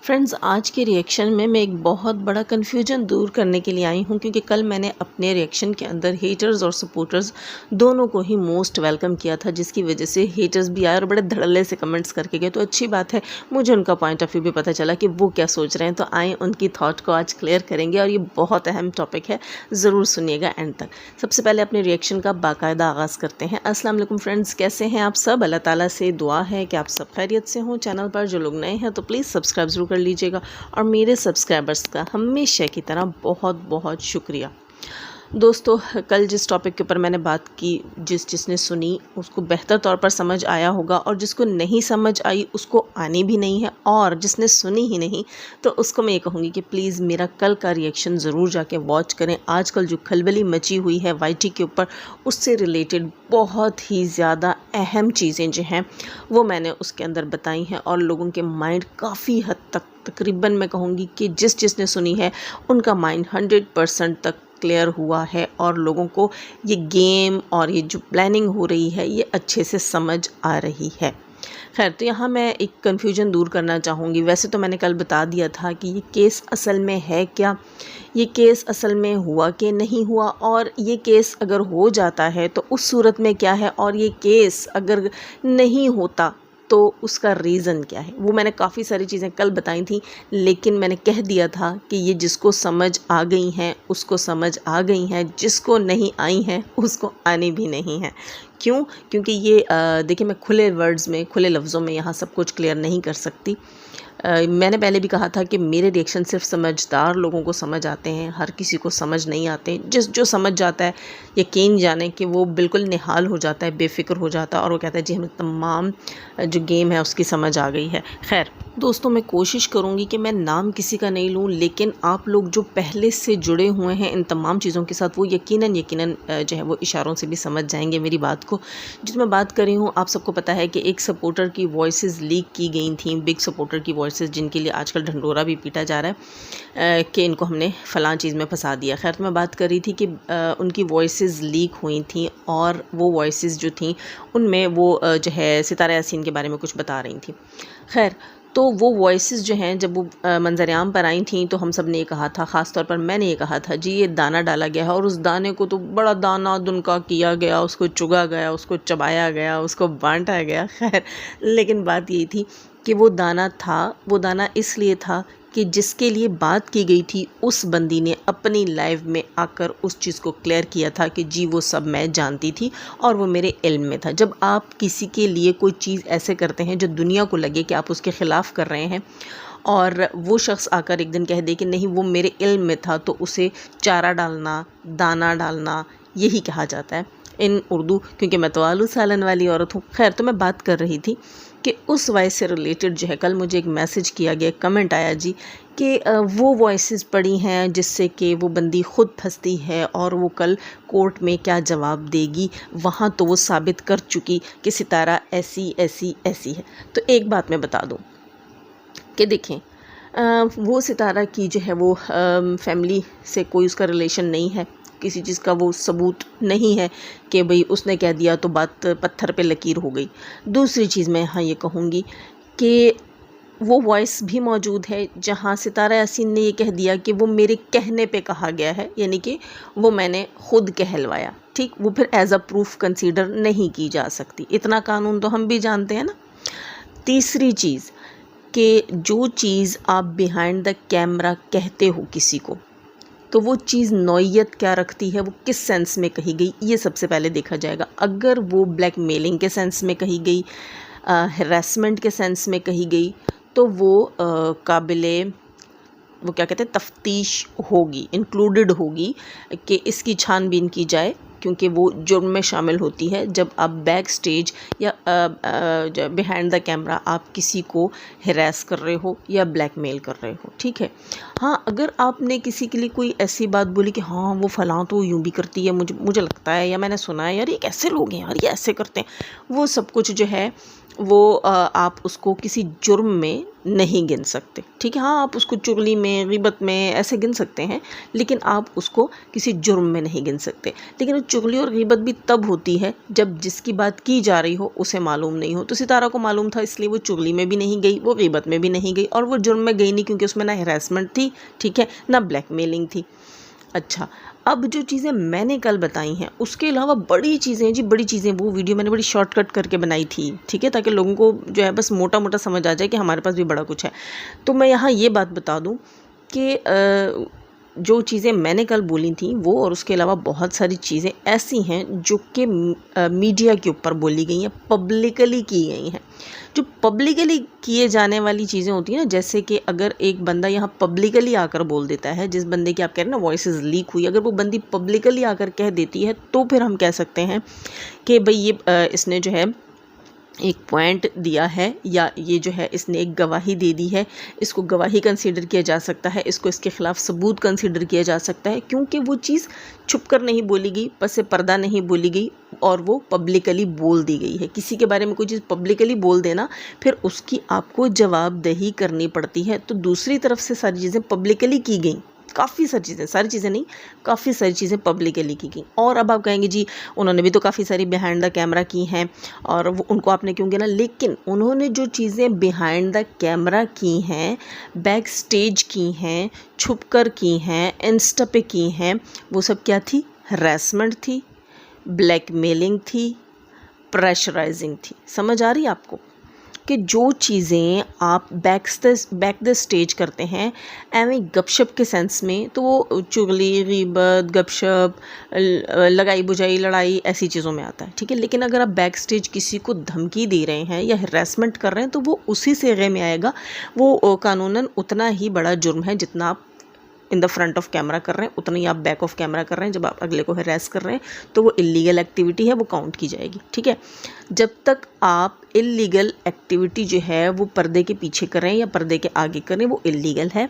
Friends, आज के reaction में मैं एक बहुत बड़ा कन्फ्यूजन दूर करने के लिए आई हूँ, क्योंकि कल मैंने अपने रिएक्शन के अंदर हेटर्स और सपोर्टर्स दोनों को ही मोस्ट वेलकम किया था, जिसकी वजह से हेटर्स भी आए और बड़े धड़ल्ले से कमेंट्स करके गए। तो अच्छी बात है, मुझे उनका पॉइंट ऑफ व्यू भी पता चला कि वो क्या सोच रहे हैं। तो आए उनकी थॉट को आज क्लियर करेंगे और ये बहुत अहम टॉपिक है, ज़रूर सुनिएगा एंड तक। सबसे पहले अपने रिएक्शन का बाकायदा आगाज़ करते हैं। अस्सलाम वालेकुम फ्रेंड्स, कैसे हैं आप सब? अल्लाह ताला से दुआ है कि आप सब खैरियत से हों। चैनल पर जो लोग नए हैं तो प्लीज़ सब्सक्राइब ज़रूर कर लीजिएगा और मेरे सब्सक्राइबर्स का हमेशा की तरह बहुत बहुत शुक्रिया। दोस्तों, कल जिस टॉपिक के ऊपर मैंने बात की, जिसने सुनी उसको बेहतर तौर पर समझ आया होगा, और जिसको नहीं समझ आई उसको आनी भी नहीं है, और जिसने सुनी ही नहीं तो उसको मैं ये कहूँगी कि प्लीज़ मेरा कल का रिएक्शन ज़रूर जाके वॉच करें। आजकल जो खलबली मची हुई है वाईटी के ऊपर, उससे रिलेटेड बहुत ही ज़्यादा अहम चीज़ें जो हैं वो मैंने उसके अंदर बताई हैं, और लोगों के माइंड काफ़ी हद तक, तकरीबन मैं कहूँगी कि जिसने सुनी है उनका माइंड 100% तक क्लियर हुआ है, और लोगों को ये गेम और ये जो प्लानिंग हो रही है ये अच्छे से समझ आ रही है। खैर, तो यहाँ मैं एक कन्फ्यूजन दूर करना चाहूँगी। वैसे तो मैंने कल बता दिया था कि ये केस असल में है क्या, ये केस असल में हुआ कि नहीं हुआ, और ये केस अगर हो जाता है तो उस सूरत में क्या है, और ये केस अगर नहीं होता तो उसका रीज़न क्या है। वो मैंने काफ़ी सारी चीज़ें कल बताई थी, लेकिन मैंने कह दिया था कि ये जिसको समझ आ गई हैं उसको समझ आ गई हैं, जिसको नहीं आई हैं उसको आनी भी नहीं है। क्यों? क्योंकि ये देखिए, मैं खुले वर्ड्स में, खुले लफ्ज़ों में यहाँ सब कुछ क्लियर नहीं कर सकती। मैंने पहले भी कहा था कि मेरे रिएक्शन सिर्फ समझदार लोगों को समझ आते हैं, हर किसी को समझ नहीं आते। जो समझ जाता है, यकीन जाने कि वो बिल्कुल निहाल हो जाता है, बेफ़िक्र हो जाता है, और वो कहता है जी हमें तमाम जो गेम है उसकी समझ आ गई है। खैर दोस्तों, मैं कोशिश करूँगी कि मैं नाम किसी का नहीं लूँ, लेकिन आप लोग जो पहले से जुड़े हुए हैं इन तमाम चीज़ों के साथ, वो यकीनन जो है वो इशारों से भी समझ जाएंगे मेरी बात को। जिस मैं बात कर रही हूँ, आप सबको पता है कि एक सपोर्टर की वॉइसेस लीक की गई थी, बिग सपोर्टर की वॉइसेस, जिनके लिए आजकल ढंढोरा भी पीटा जा रहा है कि इनको हमने फ़लाँ चीज़ में फंसा दिया। खैर, तो मैं बात कर रही थी कि उनकी वॉइसेस लीक हुई थी, और वो वॉइसेस जो थी उनमें वो जो है सितारा यासीन के बारे में कुछ बता रही थी। खैर, तो वो वॉइसेस जो हैं जब वो मंज़र-ए-आम पर आई थी तो हम सब ने ये कहा था, ख़ास तौर पर मैंने ये कहा था, जी ये दाना डाला गया है और उस दाने को तो बड़ा दाना दुनका किया गया, उसको चुगा गया, उसको चबाया गया, उसको बांटा गया। खैर, लेकिन बात ये थी कि वो दाना था, वो दाना इसलिए था कि जिसके लिए बात की गई थी उस बंदी ने अपनी लाइफ में आकर उस चीज़ को क्लियर किया था कि जी वो सब मैं जानती थी और वो मेरे इल्म में था। जब आप किसी के लिए कोई चीज़ ऐसे करते हैं जो दुनिया को लगे कि आप उसके ख़िलाफ़ कर रहे हैं, और वो शख्स आकर एक दिन कह दे कि नहीं वो मेरे इल्म में था, तो उसे चारा डालना, दाना डालना यही कहा जाता है इन उर्दू, क्योंकि मैं तो आलू सालन वाली औरत हूँ। खैर, तो मैं बात कर रही थी कि उस वॉइस से रिलेटेड जो है कल मुझे एक मैसेज किया गया, कमेंट आया जी कि वो वॉइसेस पड़ी हैं जिससे कि वो बंदी ख़ुद फंसती है, और वो कल कोर्ट में क्या जवाब देगी, वहाँ तो वो साबित कर चुकी कि सितारा ऐसी ऐसी ऐसी है। तो एक बात मैं बता दूँ कि देखें, वो सितारा की जो है वो फैमिली से कोई उसका रिलेशन नहीं है, किसी चीज़ का वो सबूत नहीं है कि भाई उसने कह दिया तो बात पत्थर पे लकीर हो गई। दूसरी चीज़ मैं यहाँ ये कहूँगी कि वो वॉइस भी मौजूद है जहाँ सितारा यासीन ने ये कह दिया कि वो मेरे कहने पे कहा गया है, यानी कि वो मैंने ख़ुद कहलवाया। ठीक, वो फिर एज अ प्रूफ कंसीडर नहीं की जा सकती, इतना कानून तो हम भी जानते हैं ना। तीसरी चीज़ कि जो चीज़ आप बिहाइंड द कैमरा कहते हो किसी को, तो वो चीज़ नौइयत क्या रखती है, वो किस सेंस में कही गई, ये सबसे पहले देखा जाएगा। अगर वो ब्लैकमेलिंग के सेंस में कही गई, हैरेसमेंट के सेंस में कही गई, तो वो काबिले, वो क्या कहते हैं, तफ्तीश होगी, इंक्लूडेड होगी कि इसकी छानबीन की जाए, क्योंकि वो जुर्म में शामिल होती है जब आप बैक स्टेज या बिहाइंड द कैमरा आप किसी को हिरास कर रहे हो या ब्लैकमेल कर रहे हो। ठीक है, हाँ, अगर आपने किसी के लिए कोई ऐसी बात बोली कि हाँ वो फ़लाँ तो यूँ भी करती है, मुझे लगता है या मैंने सुना है यार ये कैसे लोग हैं यार, ये ऐसे करते हैं, वो सब कुछ जो है वो आप उसको किसी जुर्म में नहीं गिन सकते, ठीक है। हाँ, आप उसको चुगली में, ग़ीबत में ऐसे गिन सकते हैं, लेकिन आप उसको किसी जुर्म में नहीं गिन सकते। लेकिन वो चुगली और ग़ीबत भी तब होती है जब जिसकी बात की जा रही हो उसे मालूम नहीं हो। तो सितारा को मालूम था, इसलिए वो चुगली में भी नहीं गई, वो ग़ीबत में भी नहीं गई और वो जुर्म में गई नहीं, क्योंकि उसमें ना हैरेसमेंट थी, ठीक है, ना ब्लैकमेलिंग थी। अच्छा, अब जो चीज़ें मैंने कल बताई हैं उसके अलावा बड़ी चीज़ें हैं जी, बड़ी चीज़ें। वो वीडियो मैंने बड़ी शॉर्टकट करके बनाई थी, ठीक है, ताकि लोगों को जो है बस मोटा मोटा समझ आ जाए कि हमारे पास भी बड़ा कुछ है। तो मैं यहाँ ये बात बता दूँ कि जो चीज़ें मैंने कल बोली थी वो और उसके अलावा बहुत सारी चीज़ें ऐसी हैं जो कि मीडिया के ऊपर बोली गई हैं, पब्लिकली की गई हैं। जो पब्लिकली किए जाने वाली चीज़ें होती हैं ना, जैसे कि अगर एक बंदा यहाँ पब्लिकली आकर बोल देता है, जिस बंदे की आप कह रहे हैं ना वॉइसेस लीक हुई, अगर वो बंदी पब्लिकली आकर कह देती है तो फिर हम कह सकते हैं कि भाई ये इसने जो है एक पॉइंट दिया है, या ये जो है इसने एक गवाही दे दी है, इसको गवाही कंसीडर किया जा सकता है, इसको इसके ख़िलाफ़ सबूत कंसीडर किया जा सकता है, क्योंकि वो चीज़ छुप कर नहीं बोली गई, पसे पर्दा नहीं बोली गई और वो पब्लिकली बोल दी गई है। किसी के बारे में कोई चीज़ पब्लिकली बोल देना, फिर उसकी आपको जवाबदेही करनी पड़ती है। तो दूसरी तरफ से सारी चीज़ें पब्लिकली की गई, काफ़ी सारी चीज़ें, सारी चीज़ें नहीं, काफ़ी सारी चीज़ें पब्लिकली की गई। और अब आप कहेंगे जी उन्होंने भी तो काफ़ी सारी बिहाइंड द कैमरा की हैं और वो उनको आपने क्यों गिना, लेकिन उन्होंने जो चीज़ें बिहाइंड द कैमरा की हैं, बैक स्टेज की हैं, छुप कर की हैं, इंस्टा पे की हैं, वो सब क्या थी? हैरेसमेंट थी, ब्लैकमेलिंग थी, प्रेशराइजिंग थी। समझ आ रही है आपको कि जो चीज़ें आप बैक द स्टेज करते हैं एवं गपशप के सेंस में, तो वो चुगली, ग़ीबत, गपशप, लगाई बुझाई, लड़ाई, ऐसी चीज़ों में आता है, ठीक है। लेकिन अगर आप बैक स्टेज किसी को धमकी दे रहे हैं या हरासमेंट कर रहे हैं तो वो उसी सिगे में आएगा। वो कानूनन उतना ही बड़ा जुर्म है जितना आप in the front of camera कर रहे हैं, उतना ही आप बैक ऑफ कैमरा कर रहे हैं। जब आप अगले को हरास कर रहे हैं तो वो इलीगल एक्टिविटी है, वो काउंट की जाएगी, ठीक है। जब तक आप इलीगल एक्टिविटी जो है वो पर्दे के पीछे करें या पर्दे के आगे करें, वो इलीगल है।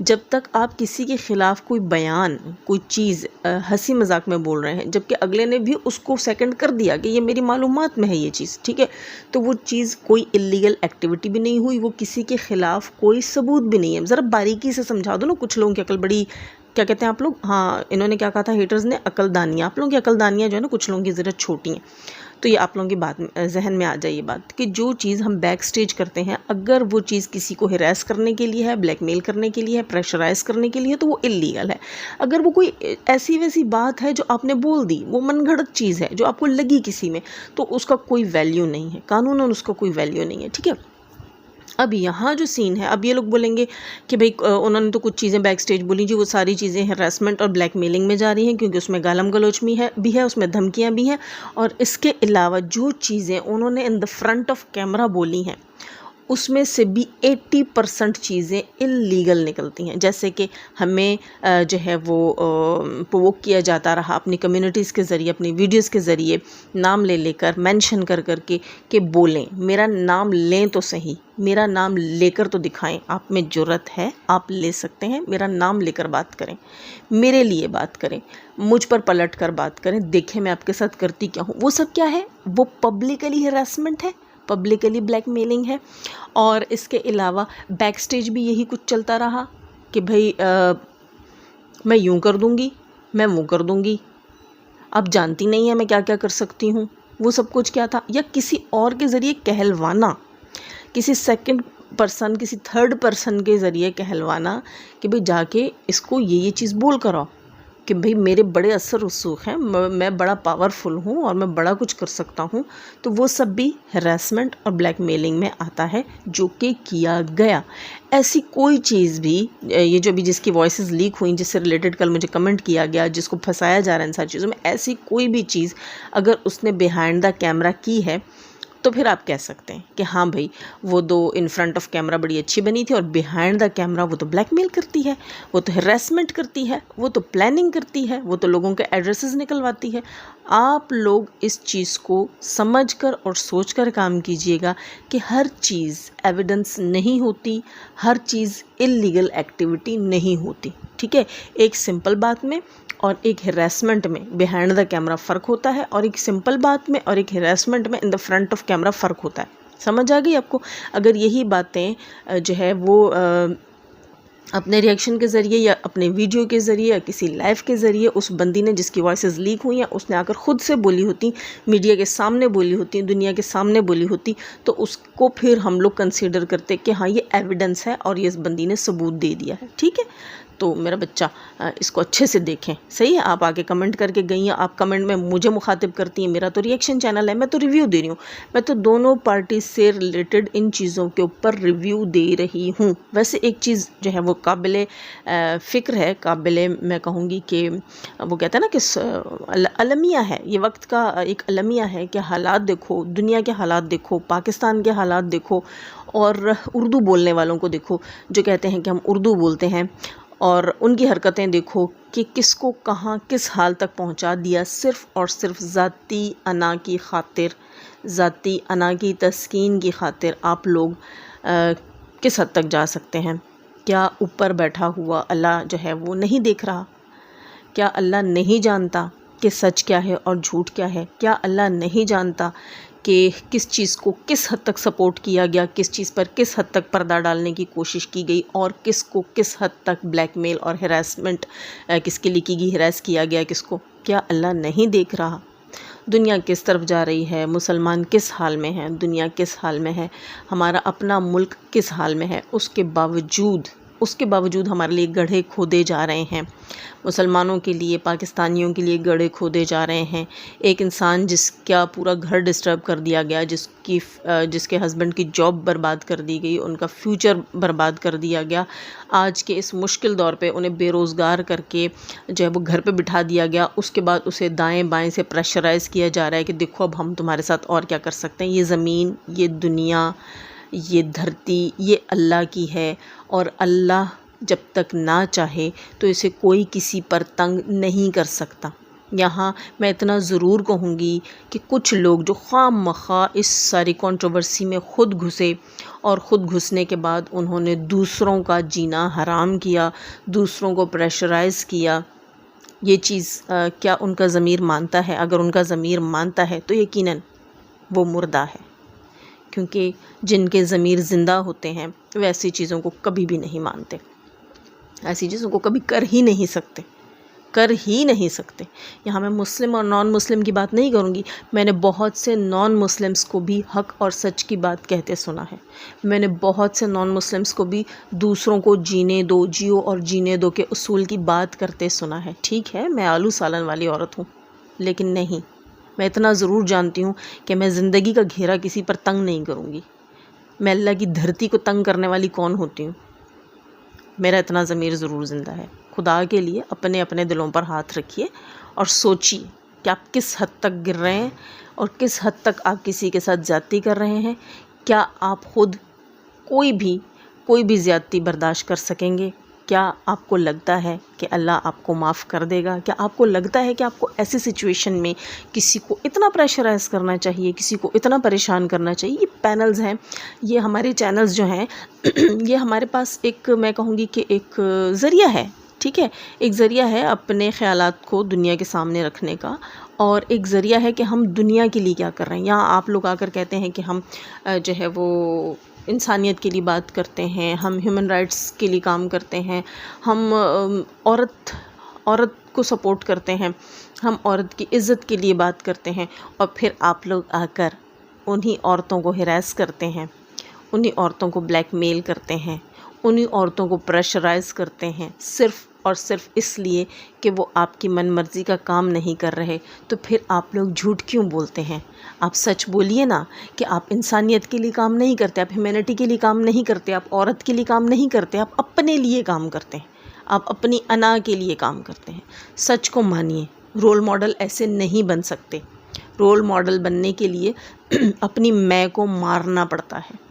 जब तक आप किसी के ख़िलाफ़ कोई बयान, कोई चीज़ हंसी मजाक में बोल रहे हैं, जबकि अगले ने भी उसको सेकंड कर दिया कि ये मेरी मालूमात में है ये चीज़, ठीक है, तो वो चीज़ कोई इलीगल एक्टिविटी भी नहीं हुई, वो किसी के ख़िलाफ़ कोई सबूत भी नहीं है। ज़रा बारीकी से समझा दो ना, कुछ लोगों की अकल बड़ी, क्या कहते हैं आप लोग, हाँ, इन्होंने क्या कहा था हेटर्स ने, अकलदानियाँ। आप लोगों की अकलदानियाँ जो है ना कुछ लोगों की ज़रा छोटी हैं। तो ये आप लोगों की बात जहन में आ जाए ये बात कि जो चीज़ हम बैक स्टेज करते हैं, अगर वो चीज़ किसी को हिरास करने के लिए है, ब्लैकमेल करने के लिए है, प्रेशराइज करने के लिए है, तो वो इलीगल है। अगर वो कोई ऐसी वैसी बात है जो आपने बोल दी, वो मनगढ़ंत चीज़ है जो आपको लगी किसी में, तो उसका कोई वैल्यू नहीं है, कानूनन उसका कोई वैल्यू नहीं है, ठीक है। अब यहाँ जो सीन है, अब ये लोग बोलेंगे कि भाई उन्होंने तो कुछ चीज़ें बैक स्टेज बोली जी, वो सारी चीज़ें हरासमेंट और ब्लैकमेलिंग में जा रही हैं, क्योंकि उसमें गालम गलौच भी है, उसमें धमकियाँ भी हैं। और इसके अलावा जो चीज़ें उन्होंने in the front of camera बोली हैं उसमें से भी 80% चीज़ें इल्लीगल निकलती हैं। जैसे कि हमें जो है वो प्रोवोक किया जाता रहा अपनी कम्युनिटीज़ के ज़रिए, अपनी वीडियोज़ के ज़रिए, नाम ले लेकर, मेंशन कर करके कि बोलें, मेरा नाम लें तो सही, मेरा नाम लेकर तो दिखाएं, आप में जुर्रत है, आप ले सकते हैं, मेरा नाम लेकर बात करें, मेरे लिए बात करें, मुझ पर पलट कर बात करें, देखें मैं आपके साथ करती क्या हूँ। वो सब क्या है? वो पब्लिकली हरासमेंट है, पब्लिकली ब्लैकमेलिंग है। और इसके अलावा बैक स्टेज भी यही कुछ चलता रहा कि भाई मैं यूं कर दूंगी, मैं वो कर दूंगी, अब जानती नहीं है मैं क्या क्या कर सकती हूँ। वो सब कुछ क्या था? या किसी और के ज़रिए कहलवाना, किसी सेकंड पर्सन, किसी थर्ड पर्सन के ज़रिए कहलवाना कि भाई जाके इसको ये चीज़ बोल कर आओ कि भाई मेरे बड़े असर रसूख हैं, मैं बड़ा पावरफुल हूँ और मैं बड़ा कुछ कर सकता हूँ। तो वो सब भी हरासमेंट और ब्लैकमेलिंग में आता है, जो कि किया गया। ऐसी कोई चीज़ भी, ये जो भी जिसकी वॉइसेस लीक हुई, जिससे रिलेटेड कल मुझे कमेंट किया गया, जिसको फंसाया जा रहा है इन सारी चीज़ों में, ऐसी कोई भी चीज़ अगर उसने बिहाइंड द कैमरा की है तो फिर आप कह सकते हैं कि हाँ भाई वो दो इन फ्रंट ऑफ कैमरा बड़ी अच्छी बनी थी और बिहाइंड द कैमरा वो तो ब्लैकमेल करती है, वो तो हरासमेंट करती है, वो तो प्लानिंग करती है, वो तो लोगों के एड्रेसेस निकलवाती है। आप लोग इस चीज़ को समझकर और सोचकर काम कीजिएगा कि हर चीज़ एविडेंस नहीं होती, हर चीज़ इल्लीगल एक्टिविटी नहीं होती, ठीक है। एक सिंपल बात में और एक हरासमेंट में बिहाइंड द कैमरा फ़र्क होता है, और एक सिंपल बात में और एक हरासमेंट में in the front of camera फ़र्क होता है। समझ आ गई आपको? अगर यही बातें जो है वो अपने रिएक्शन के ज़रिए या अपने वीडियो के ज़रिए या किसी लाइव के ज़रिए उस बंदी ने जिसकी वॉइसेस लीक हुई हैं उसने आकर ख़ुद से बोली होती, मीडिया के सामने बोली होती, दुनिया के सामने बोली होती, तो उसको फिर हम लोग कंसीडर करते कि हाँ ये एविडेंस है और ये इस बंदी ने सबूत दे दिया है। ठीक है, तो मेरा बच्चा इसको अच्छे से देखें। सही है, आप आगे कमेंट करके गई हैं, आप कमेंट में मुझे मुखातिब करती हैं, मेरा तो रिएक्शन चैनल है, मैं तो रिव्यू दे रही हूँ, मैं तो दोनों पार्टी से रिलेटेड इन चीज़ों के ऊपर रिव्यू दे रही हूँ। वैसे एक चीज़ जो है वो काबिल फ़िक्र है, काबिल मैं कहूँगी कि वो कहते हैं ना कि अलमिया है, ये वक्त का एक अलमिया है कि हालात देखो, दुनिया के हालात देखो, पाकिस्तान के हालात देखो और उर्दू बोलने वालों को देखो जो कहते हैं कि हम उर्दू बोलते हैं, और उनकी हरकतें देखो कि किसको कहाँ किस हाल तक पहुँचा दिया, सिर्फ़ और सिर्फ ज़ाती अना की ख़ातिर, ज़ाती अना की तस्कीन की ख़ातिर आप लोग किस हद तक जा सकते हैं। क्या ऊपर बैठा हुआ अल्लाह जो है वो नहीं देख रहा? क्या अल्लाह नहीं जानता कि सच क्या है और झूठ क्या है? क्या अल्लाह नहीं जानता कि किस चीज़ को किस हद तक सपोर्ट किया गया, किस चीज़ पर किस हद तक पर्दा डालने की कोशिश की गई और किसको किस हद तक ब्लैकमेल और हैरेसमेंट किसके लिए की गई, हैरेस किया गया किसको? क्या अल्लाह नहीं देख रहा? दुनिया किस तरफ जा रही है, मुसलमान किस हाल में हैं, दुनिया किस हाल में है, हमारा अपना मुल्क किस हाल में है, उसके बावजूद हमारे लिए गड्ढे खोदे जा रहे हैं, मुसलमानों के लिए, पाकिस्तानियों के लिए खोदे जा रहे हैं। एक इंसान जिसका पूरा घर डिस्टर्ब कर दिया गया, जिसके हस्बैंड की जॉब बर्बाद कर दी गई, उनका फ्यूचर बर्बाद कर दिया गया, आज के इस मुश्किल दौर पे उन्हें बेरोज़गार करके जो है वो घर पे बिठा दिया गया। उसके बाद उसे दाएं बाएं से प्रेशराइज़ किया जा रहा है कि देखो अब हम तुम्हारे साथ और क्या कर सकते हैं, ये ज़मीन, ये दुनिया, ये धरती, ये अल्लाह की है और अल्लाह जब तक ना चाहे तो इसे कोई किसी पर तंग नहीं कर सकता। यहाँ मैं इतना ज़रूर कहूँगी कि कुछ लोग जो खामख़ा इस सारी कंट्रोवर्सी में ख़ुद घुसे और ख़ुद घुसने के बाद उन्होंने दूसरों का जीना हराम किया, दूसरों को प्रेशराइज़ किया, ये चीज़ क्या उनका ज़मीर मानता है? अगर उनका ज़मीर मानता है तो यकीनन वो मुर्दा है, क्योंकि जिनके ज़मीर ज़िंदा होते हैं वे ऐसी चीज़ों को कभी भी नहीं मानते, ऐसी चीज़ों को कभी कर ही नहीं सकते। यहाँ मैं मुस्लिम और नॉन मुस्लिम की बात नहीं करूँगी, मैंने बहुत से नॉन मुस्लिम्स को भी हक़ और सच की बात कहते सुना है। मैंने बहुत से नॉन मुस्लिम्स को भी दूसरों को जीने दो, जियो और जीने दो के उसूल की बात करते सुना है। ठीक है, मैं आलू सालन वाली औरत हूँ, लेकिन नहीं, मैं इतना ज़रूर जानती हूँ कि मैं ज़िंदगी का घेरा किसी पर तंग नहीं करूँगी। मैं अल्लाह की धरती को तंग करने वाली कौन होती हूँ? मेरा इतना ज़मीर ज़रूर ज़िंदा है। खुदा के लिए अपने अपने दिलों पर हाथ रखिए और सोचिए कि आप किस हद तक गिर रहे हैं और किस हद तक आप किसी के साथ ज़्यादती कर रहे हैं। क्या आप ख़ुद कोई भी ज़्यादती बर्दाश्त कर सकेंगे? क्या आपको लगता है कि अल्लाह आपको माफ़ कर देगा? क्या आपको लगता है कि आपको ऐसी सिचुएशन में किसी को इतना प्रेशराइज़ करना चाहिए, किसी को इतना परेशान करना चाहिए? ये पैनल्स हैं, ये हमारे चैनल्स जो हैं ये हमारे पास एक, मैं कहूँगी कि एक ज़रिया है। ठीक है, एक ज़रिया है अपने ख़यालात को दुनिया के सामने रखने का, और एक ज़रिया है कि हम दुनिया के लिए क्या कर रहे हैं। यहाँ आप लोग आकर कहते हैं कि हम जो है वो इंसानियत के लिए बात करते हैं, हम ह्यूमन राइट्स के लिए काम करते हैं, हम औरत को सपोर्ट करते हैं, हम औरत की इज़्ज़त के लिए बात करते हैं, और फिर आप लोग आकर उन्हीं औरतों को हिरास करते हैं, उन्हीं औरतों को ब्लैकमेल करते हैं, उन्हीं औरतों को प्रेशराइज़ करते हैं, सिर्फ़ और सिर्फ इसलिए कि वो आपकी मनमर्ज़ी का काम नहीं कर रहे। तो फिर आप लोग झूठ क्यों बोलते हैं? आप सच बोलिए ना कि आप इंसानियत के लिए काम नहीं करते, आप ह्यूमैनिटी के लिए काम नहीं करते, आप औरत के लिए काम नहीं करते, आप अपने लिए काम करते हैं, आप अपनी अना के लिए काम करते हैं। सच को मानिए, रोल मॉडल ऐसे नहीं बन सकते। रोल मॉडल बनने के लिए अपनी मैं को मारना पड़ता है।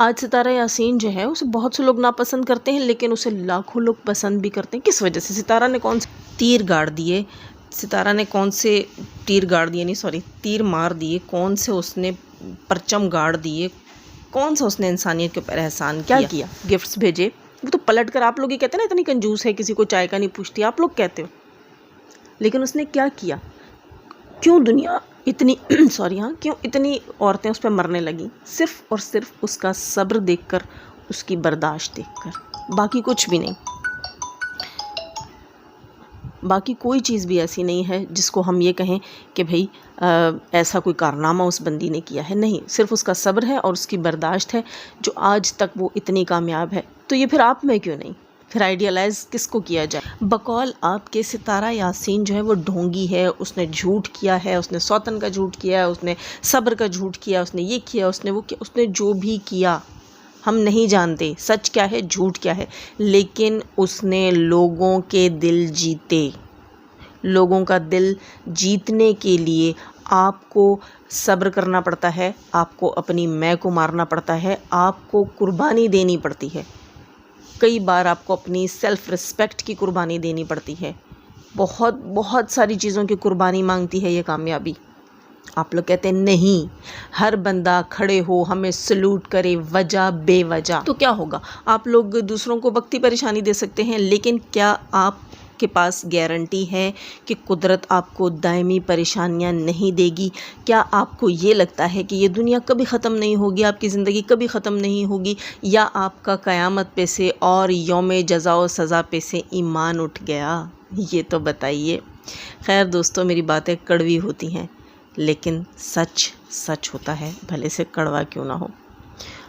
आज सितारा यासीन जो है उसे बहुत से लोग नापसंद करते हैं, लेकिन उसे लाखों लोग पसंद भी करते हैं। किस वजह से? सितारा ने कौन से तीर गाड़ दिए, तीर मार दिए, कौन से उसने परचम गाड़ दिए, कौन सा उसने इंसानियत के ऊपर एहसान क्या किया? गिफ्ट्स भेजे, वो तो पलट कर आप लोग ही कहते हैं ना इतनी कंजूस है, किसी को चाय का नहीं पूछती, आप लोग कहते हो, लेकिन उसने क्या किया? क्यों दुनिया इतनी सॉरी हाँ, क्यों इतनी औरतें उस पर मरने लगी? सिर्फ़ और सिर्फ उसका सब्र देखकर, उसकी बर्दाश्त देखकर, बाकी कुछ भी नहीं। बाकी कोई चीज़ भी ऐसी नहीं है जिसको हम ये कहें कि भाई ऐसा कोई कारनामा उस बंदी ने किया है। नहीं, सिर्फ़ उसका सब्र है और उसकी बर्दाश्त है जो आज तक वो इतनी कामयाब है। तो ये फिर आप में क्यों नहीं? फिर आइडियलाइज़ किसको किया जाए? बकौल आपके सितारा यासीन जो है वो ढोंगी है, उसने झूठ किया है, उसने सौतन का झूठ किया है, उसने सब्र का झूठ किया, उसने ये किया, उसने वो किया, उसने जो भी किया हम नहीं जानते सच क्या है झूठ क्या है, लेकिन उसने लोगों के दिल जीते। लोगों का दिल जीतने के लिए आपको सब्र करना पड़ता है, आपको अपनी मैं को मारना पड़ता है, आपको कुर्बानी देनी पड़ती है। कई बार आपको अपनी सेल्फ़ रिस्पेक्ट की कुर्बानी देनी पड़ती है। बहुत बहुत सारी चीज़ों की कुर्बानी मांगती है ये कामयाबी। आप लोग कहते हैं नहीं, हर बंदा खड़े हो हमें सल्यूट करे वजह बेवजह, तो क्या होगा? आप लोग दूसरों को वक्ती परेशानी दे सकते हैं, लेकिन क्या आपके पास गारंटी है कि कुदरत आपको दायमी परेशानियां नहीं देगी? क्या आपको ये लगता है कि ये दुनिया कभी ख़त्म नहीं होगी, आपकी ज़िंदगी कभी ख़त्म नहीं होगी, या आपका क़यामत पे से और यौम जज़ा व सज़ा पे से ईमान उठ गया? ये तो बताइए। खैर दोस्तों, मेरी बातें कड़वी होती हैं, लेकिन सच सच होता है, भले से कड़वा क्यों ना हो।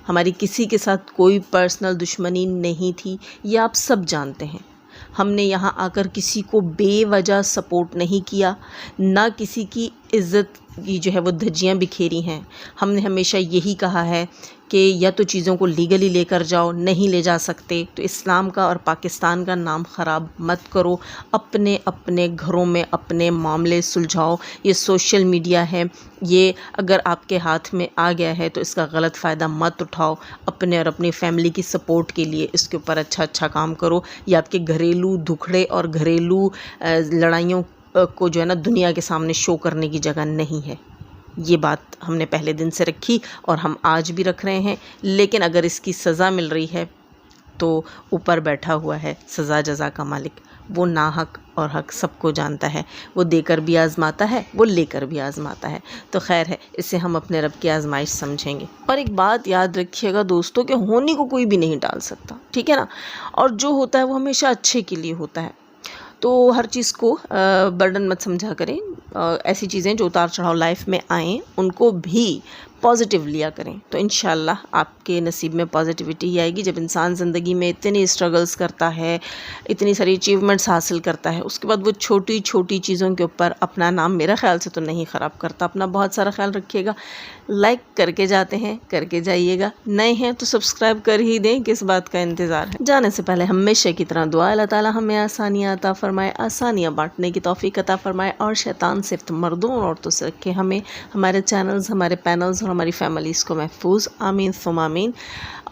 हमारी किसी के साथ कोई पर्सनल दुश्मनी नहीं थी, ये आप सब जानते हैं। हमने यहाँ आकर किसी को बेवजह सपोर्ट नहीं किया, ना किसी की इज़्ज़त की जो है वो धज्जियाँ बिखेरी हैं। हमने हमेशा यही कहा है कि या तो चीज़ों को लीगली लेकर जाओ, नहीं ले जा सकते तो इस्लाम का और पाकिस्तान का नाम ख़राब मत करो। अपने अपने घरों में अपने मामले सुलझाओ। ये सोशल मीडिया है, ये अगर आपके हाथ में आ गया है तो इसका गलत फ़ायदा मत उठाओ। अपने और अपनी फैमिली की सपोर्ट के लिए इसके ऊपर अच्छा काम करो। ये आपके घरेलू दुखड़े और घरेलू लड़ाइयों को जो है ना दुनिया के सामने शो करने की जगह नहीं है। ये बात हमने पहले दिन से रखी और हम आज भी रख रहे हैं। लेकिन अगर इसकी सज़ा मिल रही है तो ऊपर बैठा हुआ है सज़ा जज़ा का मालिक, वो नाहक और हक सबको जानता है। वो देकर भी आज़माता है, वो लेकर भी आज़माता है। तो खैर है, इसे हम अपने रब की आज़माइश समझेंगे। और एक बात याद रखिएगा दोस्तों कि होने को कोई भी नहीं टाल सकता, ठीक है ना? और जो होता है वो हमेशा अच्छे के लिए होता है। तो हर चीज़ को बर्डन मत समझा करें। ऐसी चीज़ें जो उतार चढ़ाव लाइफ में आएँ उनको भी पॉजिटिव लिया करें, तो इंशाल्लाह आपके नसीब में पॉजिटिविटी ही आएगी। जब इंसान ज़िंदगी में इतनी स्ट्रगल्स करता है, इतनी सारी अचीवमेंट्स हासिल करता है, उसके बाद वो छोटी छोटी चीज़ों के ऊपर अपना नाम मेरा ख्याल से तो नहीं ख़राब करता। अपना बहुत सारा ख्याल रखिएगा। लाइक करके जाते हैं, करके जाइएगा। नए हैं तो सब्सक्राइब कर ही दें, किस बात का इंतज़ार है। जाने से पहले हमेशा की तरह दुआ, अल्लाह ताला हमें आसानियाँ अता फ़रमाए, आसानियाँ बांटने की तौफ़ीक अता फ़रमाए और शैतान से मर्दों और औरतों से रखे हमें, हमारे चैनल्स, हमारे पैनल्स और हमारी फैमिलीज़ को महफूज। आमीन सुम्मा आमीन।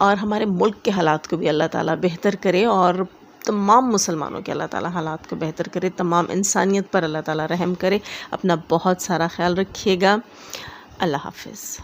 और हमारे मुल्क के हालात को भी अल्लाह ताला बेहतर करे और तमाम मुसलमानों के अल्लाह ताला हालात को बेहतर करे, तमाम इंसानियत पर अल्लाह ताला रहम करे। अपना बहुत सारा ख्याल रखिएगा। अल्लाह हाफ़िज़।